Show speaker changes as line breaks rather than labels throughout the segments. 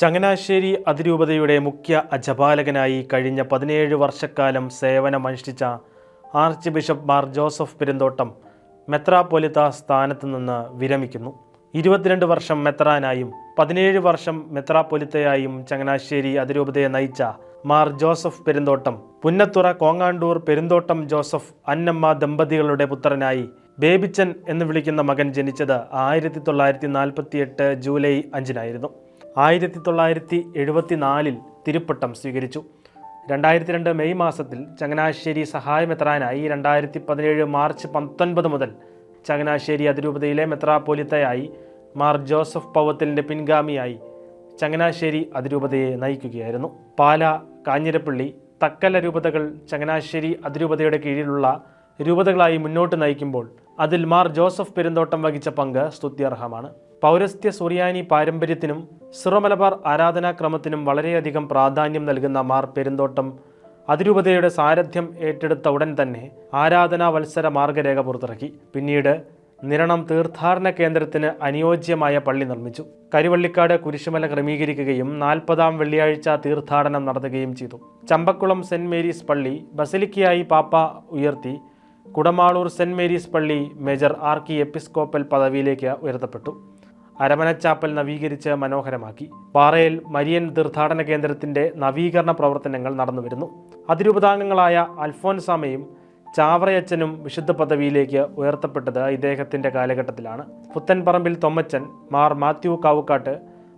ചങ്ങനാശ്ശേരി അതിരൂപതയുടെ മുഖ്യ അജപാലകനായി കഴിഞ്ഞ 17 വർഷക്കാലം സേവനമനുഷ്ഠിച്ച ആർച്ച് ബിഷപ്പ് മാർ ജോസഫ് പെരുന്തോട്ടം മെത്രാപ്പൊലീത്ത സ്ഥാനത്ത് നിന്ന് വിരമിക്കുന്നു. 22 വർഷം മെത്രാനായും 17 വർഷം മെത്രാപ്പൊലീത്തയായും ചങ്ങനാശ്ശേരി അതിരൂപതയെ നയിച്ച മാർ ജോസഫ് പെരുന്തോട്ടം പുന്നത്തുറ കോങ്ങാണ്ടൂർ പെരുന്തോട്ടം ജോസഫ് അന്നമ്മ ദമ്പതികളുടെ പുത്രനായി ബേബിച്ചൻ എന്ന് വിളിക്കുന്ന മകൻ ജനിച്ചത് 1948 ജൂലൈ 5-നായിരുന്നു. 1974 തിരുപ്പട്ടം സ്വീകരിച്ചു. 2002 മെയ് മാസത്തിൽ ചങ്ങനാശ്ശേരി സഹായമെത്രാനായി 2017 മാർച്ച് 19 മുതൽ ചങ്ങനാശ്ശേരി അതിരൂപതയിലെ മെത്രാപ്പൊലീത്തയായി മാർ ജോസഫ് പൗവത്തിലിൻ്റെ പിൻഗാമിയായി ചങ്ങനാശ്ശേരി അതിരൂപതയെ നയിക്കുകയായിരുന്നു. പാല, കാഞ്ഞിരപ്പള്ളി, തക്കല രൂപതകൾ ചങ്ങനാശ്ശേരി അതിരൂപതയുടെ കീഴിലുള്ള രൂപതകളായി മുന്നോട്ട് നയിക്കുമ്പോൾ അതിൽ മാർ ജോസഫ് പെരുന്തോട്ടം വഹിച്ച പങ്ക് സ്തുത്യർഹമാണ്. പൗരസ്ത്യ സുറിയാനി പാരമ്പര്യത്തിനും സിറോ-മലബാർ ആരാധനാക്രമത്തിനും വളരെയധികം പ്രാധാന്യം നൽകുന്ന മാർ പെരുന്തോട്ടം അതിരൂപതയുടെ സാരഥ്യം ഏറ്റെടുത്ത ഉടൻ തന്നെ ആരാധനാ വത്സര മാർഗരേഖ പുറത്തിറക്കി. പിന്നീട് നിരണം തീർത്ഥാടന കേന്ദ്രത്തിന് അനുയോജ്യമായ പള്ളി നിർമ്മിച്ചു. കരിവള്ളിക്കാട് കുരിശുമല ക്രമീകരിക്കുകയും 40-ാം വെള്ളിയാഴ്ച തീർത്ഥാടനം നടത്തുകയും ചെയ്തു. ചമ്പക്കുളം സെന്റ് മേരീസ് പള്ളി ബസിലിക്കയായി പാപ്പ ഉയർത്തി. കുടമാളൂർ സെന്റ് മേരീസ് പള്ളി മേജർ ആർക്കി എപ്പിസ്കോപ്പൽ പദവിയിലേക്ക് ഉയർത്തപ്പെട്ടു. അരമനച്ചാപ്പൽ നവീകരിച്ച് മനോഹരമാക്കി. പാറയിൽ മരിയൻ തീർത്ഥാടന കേന്ദ്രത്തിൻ്റെ നവീകരണ പ്രവർത്തനങ്ങൾ നടന്നുവരുന്നു. അതിരൂപതാംഗങ്ങളായ അൽഫോൻസാമയും ചാവറയച്ചനും വിശുദ്ധ പദവിയിലേക്ക് ഉയർത്തപ്പെട്ടത് ഇദ്ദേഹത്തിൻ്റെ കാലഘട്ടത്തിലാണ്. പുത്തൻപറമ്പിൽ തൊമ്മച്ചൻ, മാർ മാത്യു കാവുക്കാട്ട്,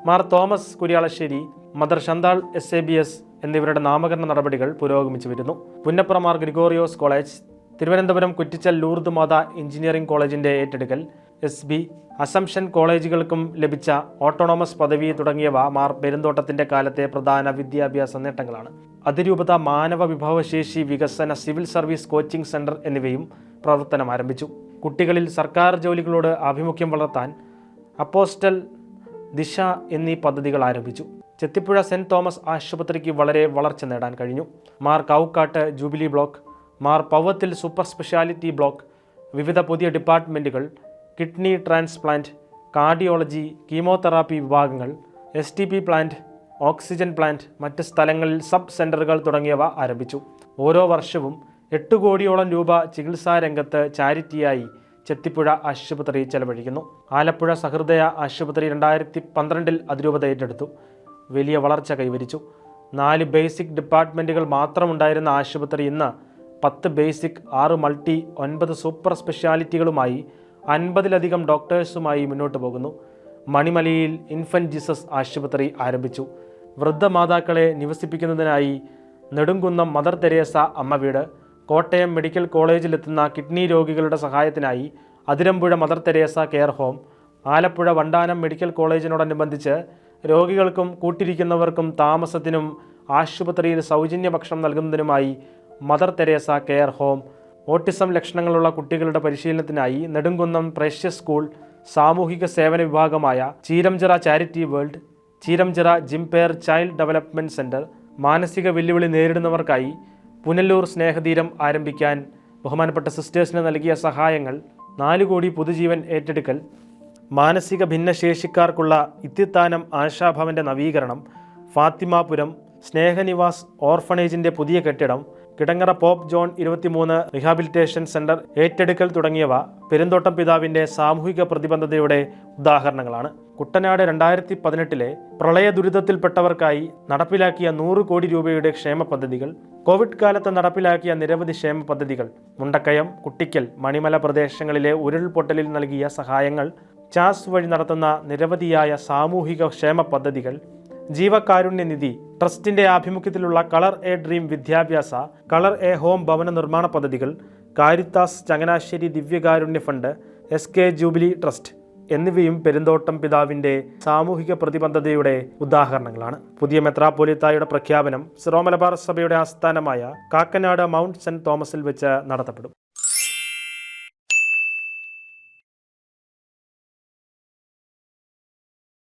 മാർ തോമസ് കുര്യാളശ്ശേരി, മദർ ഷന്താൾ SABS എന്നിവരുടെ നാമകരണ നടപടികൾ പുരോഗമിച്ചു വരുന്നു. Punnapra Mar Gregorios college, Thiruvananthapuram Kuttichal Lourdes Matha engineering കോളേജിൻ്റെ ഏറ്റെടുക്കൽ, SB, അസംഷൻ കോളേജുകൾക്കും ലഭിച്ച ഓട്ടോണോമസ് പദവി തുടങ്ങിയവ മാർ പെരുന്തോട്ടത്തിൻ്റെ കാലത്തെ പ്രധാന വിദ്യാഭ്യാസ നേട്ടങ്ങളാണ്. അതിരൂപത മാനവ വിഭവശേഷി വികസന സിവിൽ സർവീസ് കോച്ചിംഗ് സെൻറ്റർ എന്നിവയും പ്രവർത്തനം ആരംഭിച്ചു. കുട്ടികളിൽ സർക്കാർ ജോലികളോട് ആഭിമുഖ്യം വളർത്താൻ അപ്പോസ്റ്റൽ, ദിശ എന്നീ പദ്ധതികൾ ആരംഭിച്ചു. ചെത്തിപ്പുഴ സെൻറ് തോമസ് ആശുപത്രിക്ക് വളരെ വളർച്ച നേടാൻ കഴിഞ്ഞു. Mar Kavukkattu jubilee block, Mar പൗവത്തിൽ super speciality block, വിവിധ പുതിയ ഡിപ്പാർട്ട്മെൻറ്റുകൾ, കിഡ്നി ട്രാൻസ്പ്ലാന്റ്, കാർഡിയോളജി, കീമോതെറാപ്പി വിഭാഗങ്ങൾ, STP പ്ലാന്റ്, ഓക്സിജൻ പ്ലാന്റ്, മറ്റ് സ്ഥലങ്ങളിൽ സബ് സെൻ്ററുകൾ തുടങ്ങിയവ ആരംഭിച്ചു. ഓരോ വർഷവും 8 കോടിയോളം രൂപ ചികിത്സാ രംഗത്ത് ചാരിറ്റിയായി ചെത്തിപ്പുഴ ആശുപത്രി ചെലവഴിക്കുന്നു. ആലപ്പുഴ സഹൃദയ ആശുപത്രി 2012 അതിരൂപത ഏറ്റെടുത്തു. വലിയ വളർച്ച കൈവരിച്ചു. 4 ബേസിക് ഡിപ്പാർട്ട്മെൻറ്റുകൾ മാത്രമുണ്ടായിരുന്ന ആശുപത്രി ഇന്ന് 10 ബേസിക്, 6 മൾട്ടി, 9 സൂപ്പർ സ്പെഷ്യാലിറ്റികളുമായി 50-ലധികം ഡോക്ടേഴ്സുമായി മുന്നോട്ട് പോകുന്നു. മണിമലയിൽ ഇൻഫൻറ്റ് ജീസസ് ആശുപത്രി ആരംഭിച്ചു. വൃദ്ധമാതാക്കളെ നിവസിപ്പിക്കുന്നതിനായി നെടുങ്കുന്നം മദർ തെരേസ അമ്മ വീട്, കോട്ടയം മെഡിക്കൽ കോളേജിലെത്തുന്ന കിഡ്നി രോഗികളുടെ സഹായത്തിനായി Athirampuzha mother Teresa care home, Alappuzha Vandanam medical കോളേജിനോടനുബന്ധിച്ച് രോഗികൾക്കും കൂട്ടിരിക്കുന്നവർക്കും താമസത്തിനും ആശുപത്രിയിൽ സൗജന്യ ഭക്ഷണം നൽകുന്നതിനുമായി mother Teresa care home, autism ലക്ഷണങ്ങളുള്ള കുട്ടികളുടെ പരിശീലനത്തിനായി നെടുങ്കുന്നം പ്രഷ്യസ് സ്കൂൾ, സാമൂഹിക സേവന വിഭാഗമായ ചീരംചിറ ചാരിറ്റി വേൾഡ്, ചീരംചിറ ജിംപെയർ ചൈൽഡ് ഡെവലപ്മെൻറ്റ് സെൻറ്റർ, മാനസിക വെല്ലുവിളി നേരിടുന്നവർക്കായി പുനലൂർ സ്നേഹതീരം ആരംഭിക്കാൻ ബഹുമാനപ്പെട്ട സിസ്റ്റേഴ്സിന് നൽകിയ സഹായങ്ങൾ, 4 കോടി പുതുജീവൻ ഏറ്റെടുക്കൽ, മാനസിക ഭിന്നശേഷിക്കാർക്കുള്ള ഇത്തിത്താനം ആശാഭവൻ്റെ നവീകരണം, ഫാത്തിമാപുരം സ്നേഹനിവാസ് ഓർഫണേജിൻ്റെ പുതിയ കെട്ടിടം, Kidangara Pope John 23 rehabilitation centre ഏറ്റെടുക്കൽ തുടങ്ങിയവ പെരുന്തോട്ടം പിതാവിൻ്റെ സാമൂഹിക പ്രതിബദ്ധതയുടെ ഉദാഹരണങ്ങളാണ്. കുട്ടനാട് 2018 പ്രളയ ദുരിതത്തിൽപ്പെട്ടവർക്കായി നടപ്പിലാക്കിയ 100 കോടി രൂപയുടെ ക്ഷേമ പദ്ധതികൾ, കോവിഡ് കാലത്ത് നടപ്പിലാക്കിയ നിരവധി ക്ഷേമ പദ്ധതികൾ, മുണ്ടക്കയം, കുട്ടിക്കൽ, മണിമല പ്രദേശങ്ങളിലെ ഉരുൾപൊട്ടലിൽ നൽകിയ സഹായങ്ങൾ, ചാസ് വഴി നടത്തുന്ന നിരവധിയായ സാമൂഹിക ക്ഷേമ പദ്ധതികൾ, ജീവകാരുണ്യ നിധി ട്രസ്റ്റിൻ്റെ ആഭിമുഖ്യത്തിലുള്ള കളർ എ ഡ്രീം വിദ്യാഭ്യാസ, കളർ എ ഹോം ഭവന നിർമ്മാണ പദ്ധതികൾ, കാരിത്താസ് ചങ്ങനാശ്ശേരി ദിവ്യകാരുണ്യ ഫണ്ട്, SK ജൂബിലി ട്രസ്റ്റ് എന്നിവയും പെരുന്തോട്ടം പിതാവിൻ്റെ സാമൂഹിക പ്രതിബദ്ധതയുടെ ഉദാഹരണങ്ങളാണ്. പുതിയ മെത്രാപ്പൊലീത്തായുടെ പ്രഖ്യാപനം സിറോ-മലബാർ സഭയുടെ ആസ്ഥാനമായ കാക്കനാട് മൗണ്ട് സെൻറ് തോമസിൽ വെച്ച് നടത്തപ്പെടും.